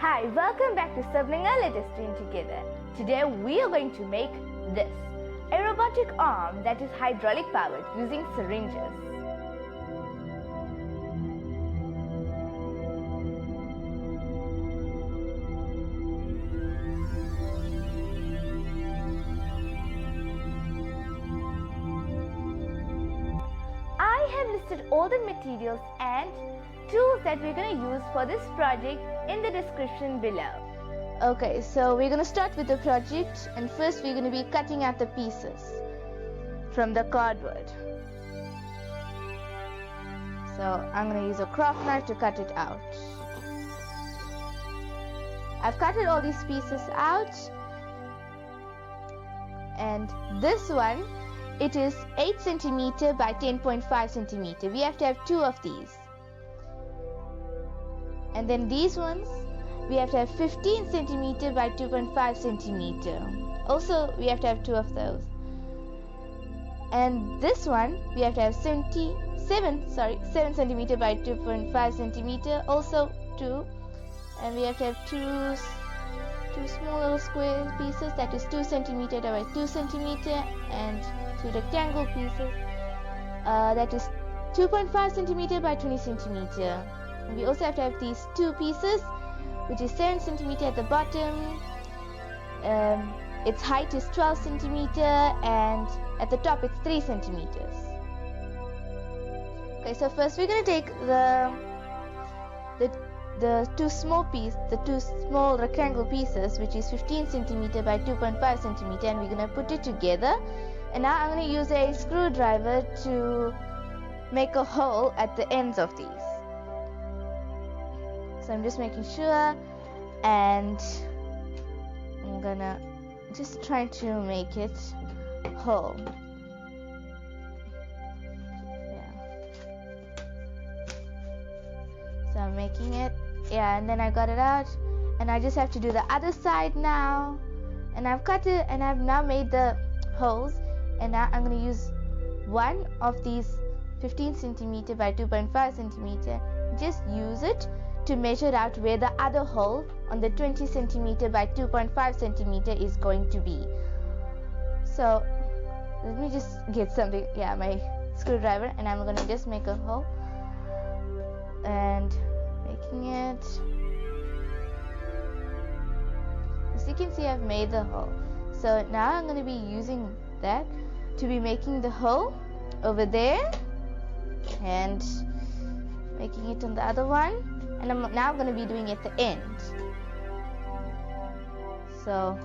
Hi, welcome back to Swapnangal. Let us stream together. Today we are going to make this, a robotic arm that is hydraulic powered using syringes. I have listed all the materials and tools that we're going to use for this project in the description below. Okay, so we're going to start with the project, and first we're going to be cutting out the pieces from the cardboard. So I'm going to use a craft knife to cut it out. I've cutted all these pieces out, and this one, it is 8 cm by 10.5 cm. We have to have 2 of these. And then these ones, we have to have 15 cm by 2.5 cm. Also, we have to have 2 of those. And this one, we have to have 7 cm by 2.5 cm. Also 2. And we have to have two small little square pieces, that is 2 cm by 2 cm, and 2 rectangle pieces, that is 2.5 cm by 20 cm. And we also have to have these 2 pieces, which is 7 cm at the bottom. Its height is 12 cm, and at the top it's 3 cm. Okay, so first we're going to take the two small rectangle pieces, which is 15 cm by 2.5 cm, and we're going to put it together. And now I'm going to use a screwdriver to make a hole at the ends of these. So I'm just making sure, and I'm gonna just try to make it whole. Yeah. So I'm making it, and then I got it out, and I just have to do the other side now. And I've cut it, and I've now made the holes, and now I'm gonna use one of these 15 cm by 2.5 cm. Just use it to measure out where the other hole on the 20 cm by 2.5 cm is going to be. So let me just get something, my screwdriver, and I'm going to just make a hole, and making it. As you can see, I've made the hole. So now I'm going to be using that to be making the hole over there, and making it on the other one. And I'm now going to be doing it at the end. So,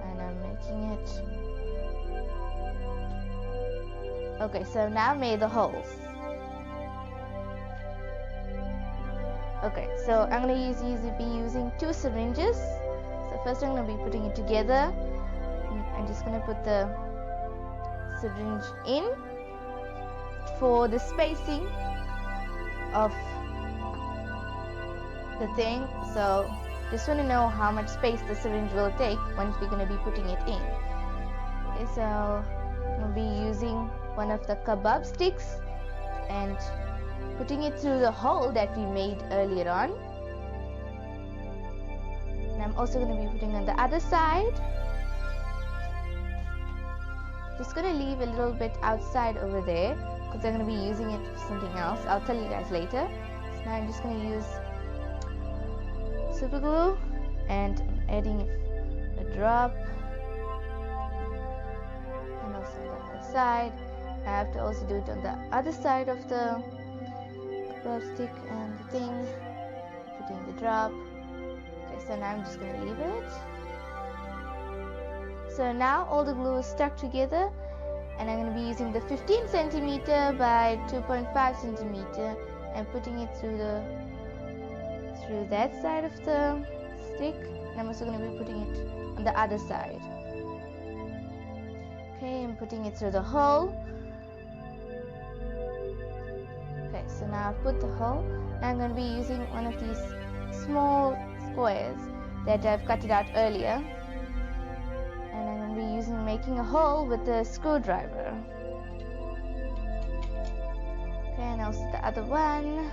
and I'm making it. Okay, so I've now made the holes. Okay, so I'm going to be using 2 syringes. So first I'm going to be putting it together. I'm just going to put the syringe in for the spacing of the thing. So just want to know how much space the syringe will take once we're going to be putting it in. Okay, so I'm going to be using one of the Kabab sticks and putting it through the hole that we made earlier on. And I'm also going to be putting on the other side. Just going to leave a little bit outside over there, because I'm going to be using it for something else. I'll tell you guys later. So now I'm just going to use Superglue, and I'm adding a drop, and also on the other side. I have to also do it on the other side of the glove stick and the thing, putting the drop. Okay, so now I'm just going to leave it. So now all the glue is stuck together, and I'm going to be using the 15 cm by 2.5 cm and putting it through that side of the stick, and I'm also going to be putting it on the other side. Okay, I'm putting it through the hole. Okay, so now I've put the hole, and I'm going to be using one of these small squares that I've cut it out earlier. And I'm going to be making a hole with the screwdriver. Okay, and also the other one.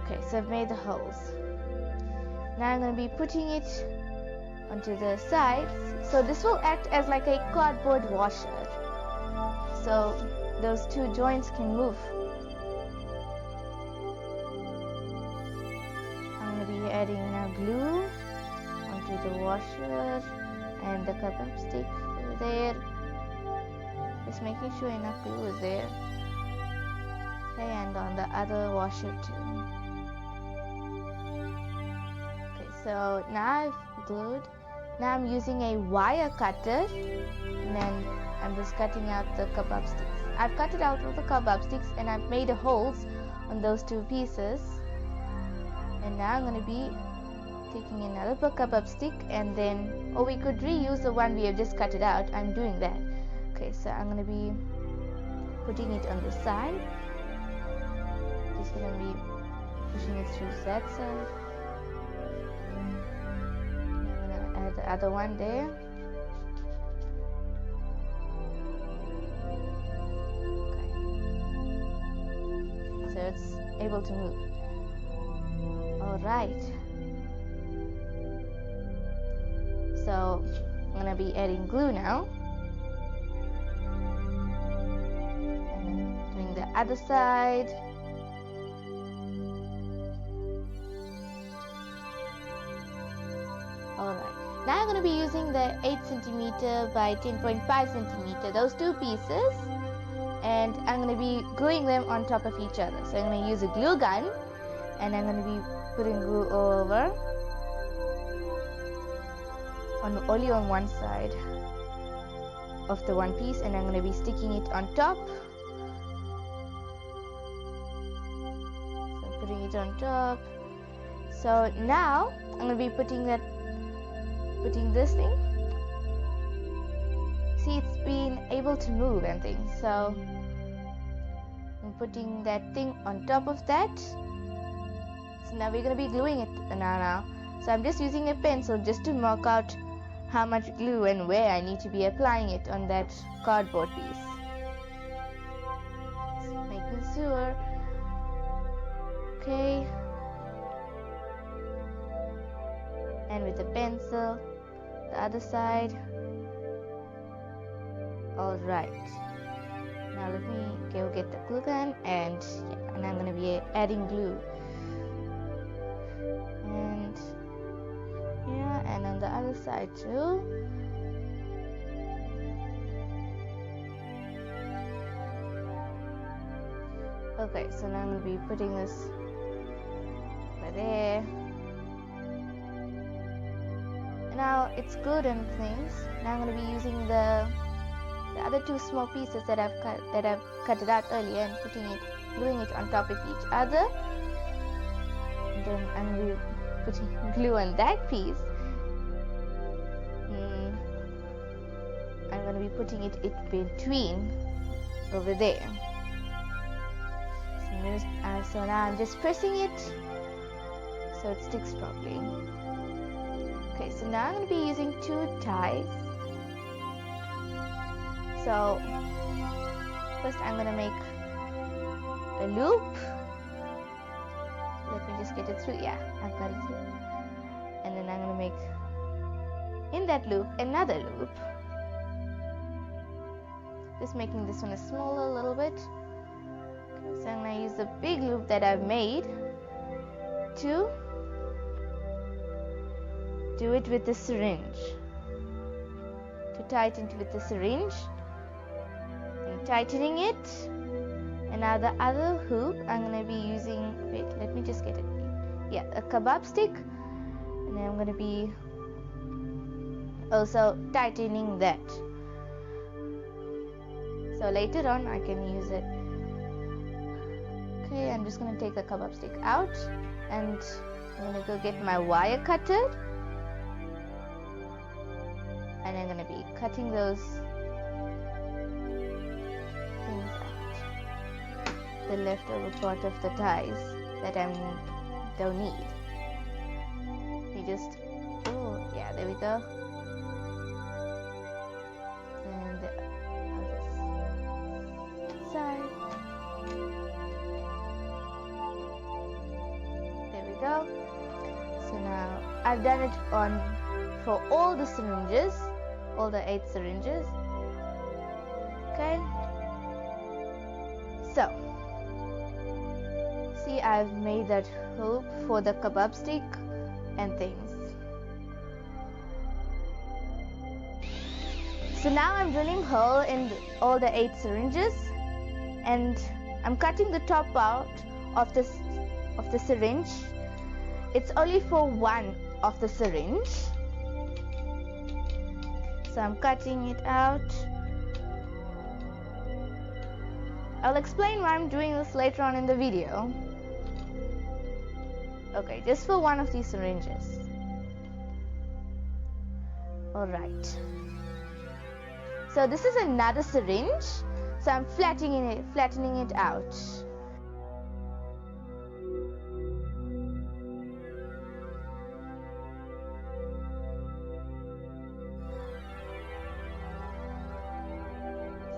Okay, so I've made the holes. Now I'm going to be putting it onto the sides. So this will act as like a cardboard washer. So those two joints can move. I'm going to be adding now glue onto the washer and the Kabab stick over there. Just making sure enough glue is there. Okay, and on the other washer too. Okay, so now I've glued. Now I'm using a wire cutter, and then I'm just cutting out the Kabab sticks. I've cut it out of the Kabab sticks and I've made the holes on those two pieces. And now I'm going to be taking another Kabab stick, and then, or we could reuse the one we have just cut it out. I'm doing that. Okay, so I'm going to be putting it on the side. Just going to be pushing it through that side. I'm going to add the other one there. Okay. So it's able to move. Alright. So I'm going to be adding glue now. And doing the other side. Alright. Now I'm going to be using the 8 cm by 10.5 cm, those two pieces. And I'm going to be gluing them on top of each other. So I'm going to use a glue gun. And I'm going to be putting glue all over. Only on one side of the one piece, and I'm going to be sticking it on top. So I'm putting it on top. So now I'm going to be putting this thing. See, it's been able to move and things. So I'm putting that thing on top of that. So now we're going to be gluing it now. So I'm just using a pencil just to mark out how much glue and where I need to be applying it on that cardboard piece. Just making sure. Okay. And with the pencil, the other side. Alright. Now let me go get the glue gun, and I'm going to be adding glue. And on the other side too. Okay, so now I'm going to be putting this over there. Now it's glued and things. Now I'm going to be using the other two small pieces that I've cut it out earlier, and gluing it on top of each other. And then I'm going to be putting glue on that piece. I'm going to be putting it in between over there. So now I'm just pressing it so it sticks properly. Okay, so now I'm going to be using 2 ties. So first I'm going to make a loop. Let me just get it through. Yeah, I've got it through. And then I'm going to make in that loop another loop. Just making this one a smaller little bit. Okay, so I'm going to use the big loop that I've made to do it with the syringe. To tighten it with the syringe. And tightening it. And now the other hoop I'm going to be using, wait, let me just get it. Yeah, a Kabab stick. And then I'm going to be also tightening that. So later on I can use it. Okay, I'm just going to take the Kabab stick out, and I'm going to go get my wire cutter, and I'm going to be cutting those things out, the leftover part of the ties that I don't need. You just, oh yeah, there we go. I've done it for all the syringes, all the 8 syringes. Okay, so see, I've made that hoop for the kebab stick and things. So now I'm drilling hole in all the 8 syringes, and I'm cutting the top out of the syringe. It's only for one of the syringe, so I'm cutting it out. I'll explain why I'm doing this later on in the video. Okay, just for one of these syringes. Alright. So this is another syringe, so I'm flattening it out. So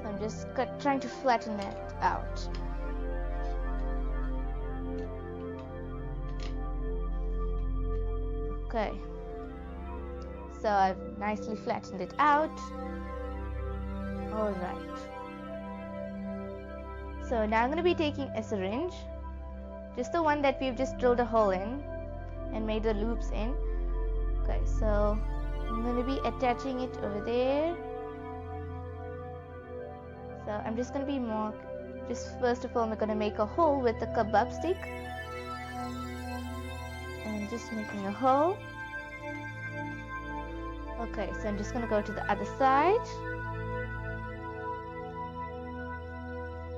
I'm just trying to flatten it out. Okay, so I've nicely flattened it out. Alright, so now I'm going to be taking a syringe, just the one that we've just drilled a hole in and made the loops in. Okay, so I'm going to be attaching it over there. So I'm just going to be first of all, I'm going to make a hole with the kebab stick. And just making a hole. Okay, so I'm just going to go to the other side.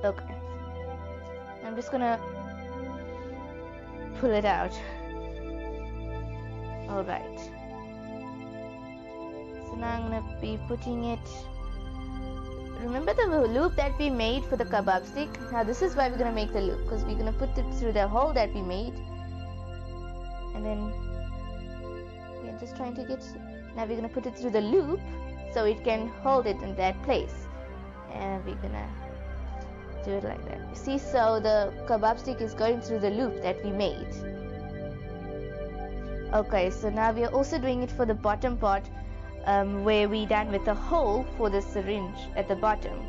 Okay, I'm just gonna pull it out. Alright, so now I'm gonna be putting it. Remember the loop that we made for the kebab stick? Now this is why we're gonna make the loop, because we're gonna put it through the hole that we made, and then we're just trying to get. Now we're gonna put it through the loop so it can hold it in that place, and we're gonna do it like that. You see, so the kebab stick is going through the loop that we made. Okay, so now we are also doing it for the bottom part, where we done with the hole for the syringe at the bottom.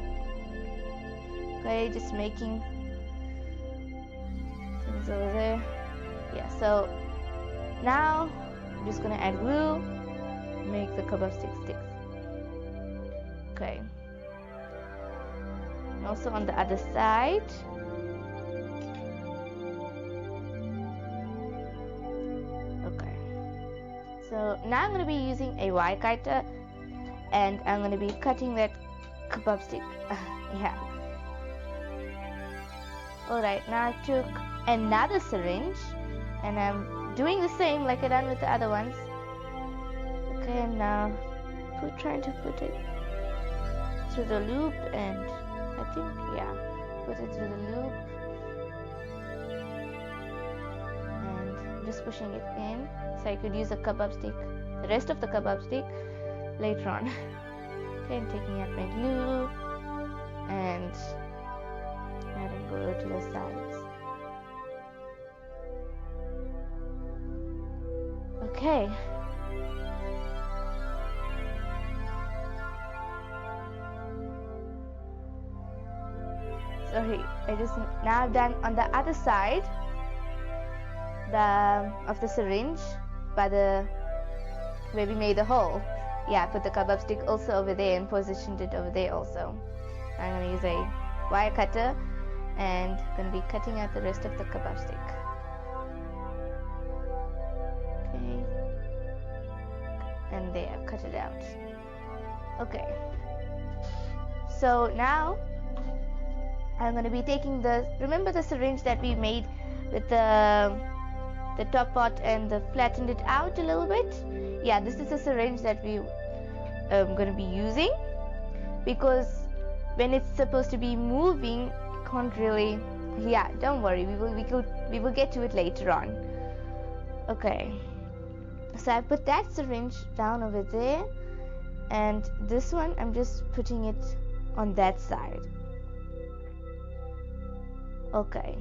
Okay, just making things over there. Yeah, so now I'm just gonna add glue, make the kebab stick stick. Okay. Also on the other side. Okay, so now I'm going to be using a wire cutter, and I'm going to be cutting that kebab stick. Yeah. Alright, now I took another syringe and I'm doing the same like I done with the other ones. Okay, I'm now trying to put it through the loop, and I think, yeah, put it through the loop, and just pushing it in so I could use the kebab stick, the rest of the kebab stick later on. Okay, I'm taking out my glue and adding glue to the sides. Okay. Sorry, now I've done on the other side of the syringe by where we made the hole. Yeah, I put the kebab stick also over there and positioned it over there also. I'm going to use a wire cutter and going to be cutting out the rest of the kebab stick. Okay, and there, I've cut it out. Okay, so now I'm going to be taking remember the syringe that we made with the top part and flattened it out a little bit? Yeah, this is the syringe that we going to be using, because when it's supposed to be moving, can't really. Yeah, don't worry, we will get to it later on. Okay, so I put that syringe down over there, and this one I'm just putting it on that side. Okay,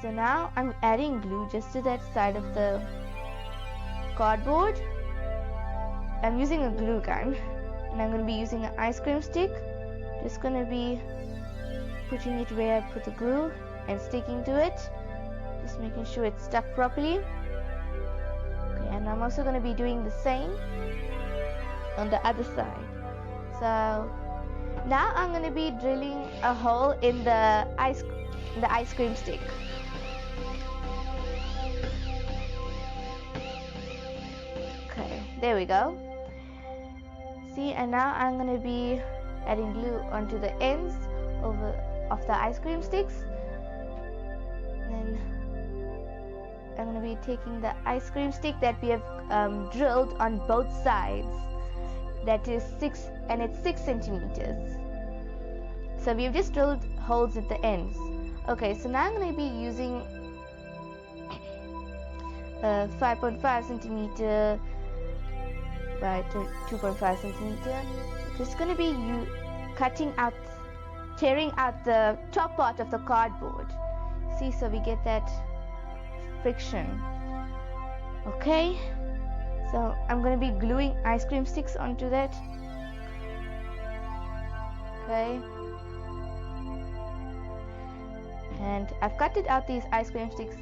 So now I'm adding glue just to that side of the cardboard. I'm using a glue gun, and I'm going to be using an ice cream stick. Just going to be putting it where I put the glue and sticking to it, just making sure it's stuck properly. Okay, and I'm also going to be doing the same on the other side. So now I'm going to be drilling a hole in the ice cream stick. Okay, there we go. See, and now I'm going to be adding glue onto the ends of the ice cream sticks. Then I'm going to be taking the ice cream stick that we have drilled on both sides. That is 6 centimeters. So we've just drilled holes at the ends. Okay, so now I'm going to be using a 5.5 centimeter by 2.5 centimeter. Just going to be tearing out the top part of the cardboard. See, so we get that friction. Okay, so I'm going to be gluing ice cream sticks onto that. Okay, and I've cutted out these ice cream sticks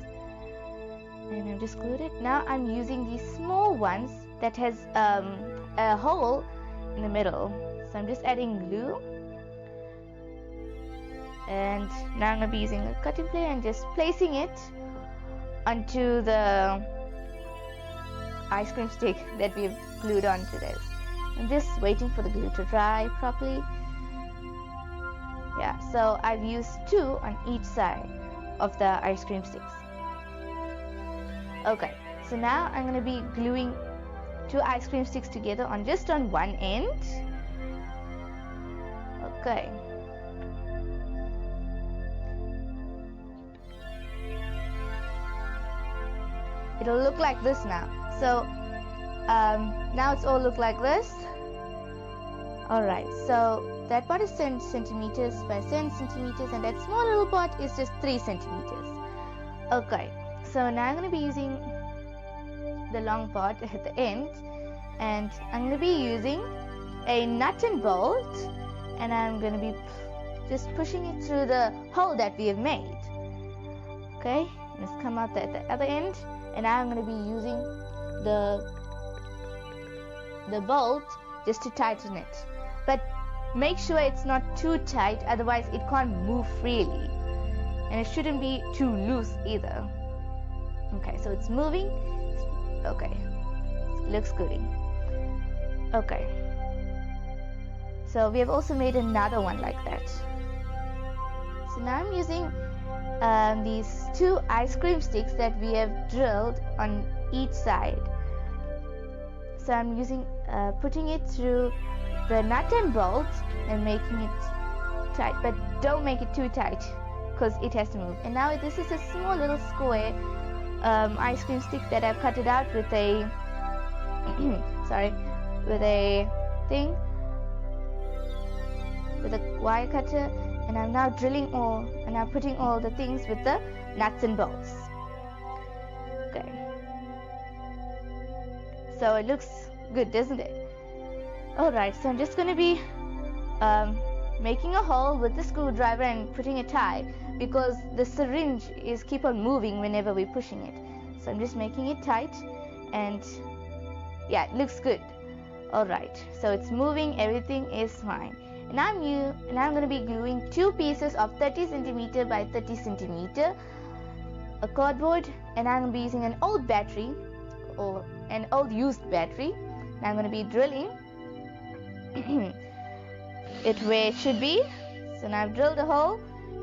and I've just glued it. Now I'm using these small ones that has a hole in the middle. So I'm just adding glue, and now I'm going to be using a cutting plier and just placing it onto the ice cream stick that we've glued onto this. I'm just waiting for the glue to dry properly. Yeah, so I've used 2 on each side of the ice cream sticks. Okay, so now I'm going to be gluing 2 ice cream sticks together on one end. Okay. It'll look like this now. So now it's all look like this. Alright, so that part is 10 centimeters by 10 centimeters, and that small little part is just 3 centimeters. Okay, so now I'm going to be using the long part at the end, and I'm going to be using a nut and bolt, and I'm going to be just pushing it through the hole that we have made. Okay, let's come out at the other end, and now I'm going to be using the bolt just to tighten it. But make sure it's not too tight, otherwise it can't move freely, and it shouldn't be too loose either. Okay, so it's moving. Okay, looks good. Okay, so we have also made another one like that. So now I'm using these 2 ice cream sticks that we have drilled on each side. So I'm using putting it through the nut and bolt and making it tight, but don't make it too tight because it has to move. And now this is a small little square ice cream stick that I've cut it out with a with a wire cutter, and I'm now putting all the things with the nuts and bolts. Okay, so it looks good, doesn't it? Alright, so I'm just going to be making a hole with the screwdriver and putting a tie, because the syringe is keep on moving whenever we're pushing it. So I'm just making it tight, and yeah, it looks good. Alright, so it's moving, everything is fine. And I'm going to be gluing 2 pieces of 30 centimeter by 30 centimeter a cardboard, and I'm going to be using an old battery or an old used battery. And I'm going to be drilling it where it should be. So now I've drilled a hole,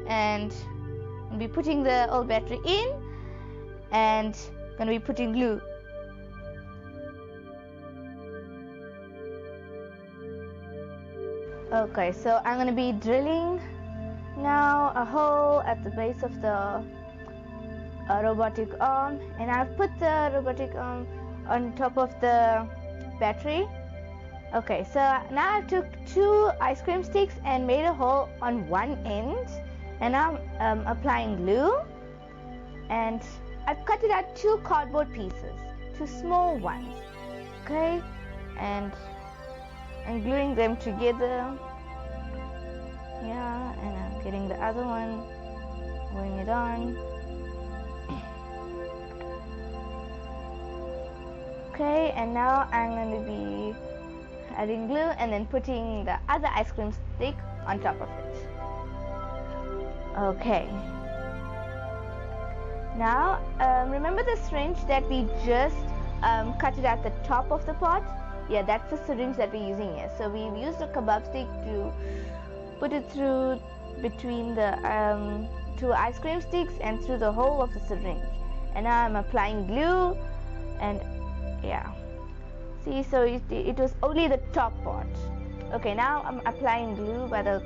and I'll be putting the old battery in, and going to be putting glue. Okay, so I'm going to be drilling now a hole at the base of the robotic arm, and I've put the robotic arm on top of the battery. Okay, so now I took 2 ice cream sticks and made a hole on one end, and now I'm applying glue. and I've cut it out 2 cardboard pieces, 2 small ones. Okay, and I'm gluing them together. Yeah, and I'm getting the other one, gluing it on. Okay, and now I'm going to be adding glue and then putting the other ice cream stick on top of it. Okay. Now, remember the syringe that we just cut it at the top of the pot? Yeah, that's the syringe that we're using here. So we've used a kebab stick to put it through between the 2 ice cream sticks and through the hole of the syringe. And now I'm applying glue, and yeah. See, so it was only the top part. Okay, now I'm applying glue by the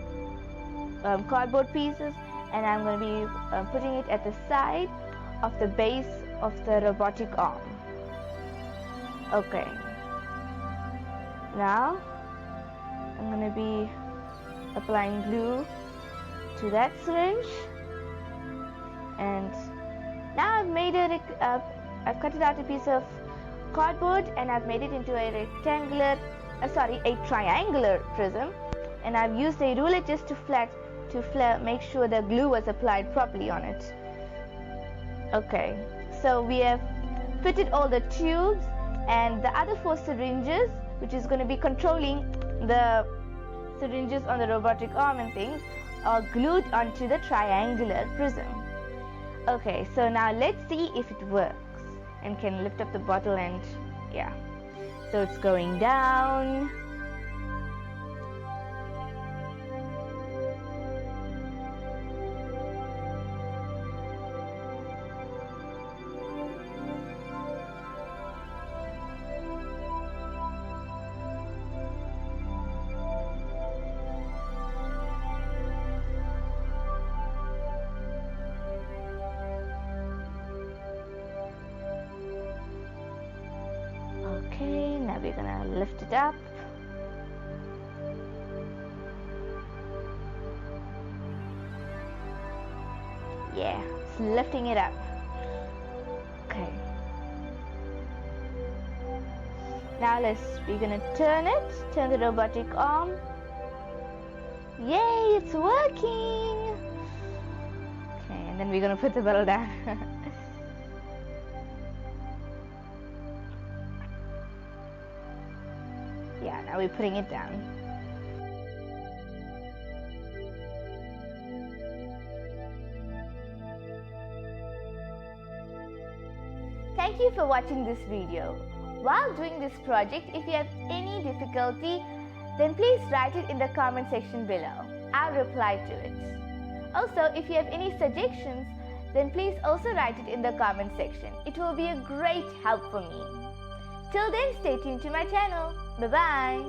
cardboard pieces, and I'm going to be putting it at the side of the base of the robotic arm. Okay. Now I'm going to be applying glue to that syringe, and now I've made I've cut it out a piece of cardboard, and I've made it into a triangular prism, and I've used a ruler just to make sure the glue was applied properly on it. Okay, so we have fitted all the tubes, and the other 4 syringes, which is going to be controlling the syringes on the robotic arm and things, are glued onto the triangular prism. Okay, so now let's see if it works and can lift up the bottle, and yeah, so it's going down. Okay, now we're gonna lift it up. Yeah, it's lifting it up. Okay. Now we're gonna turn the robotic arm. Yay, it's working! Okay, and then we're gonna put the bottle down. Yeah, now we're putting it down. Thank you for watching this video. While doing this project, if you have any difficulty, then please write it in the comment section below. I'll reply to it. Also, if you have any suggestions, then please also write it in the comment section. It will be a great help for me. Till then, stay tuned to my channel. Bye-bye.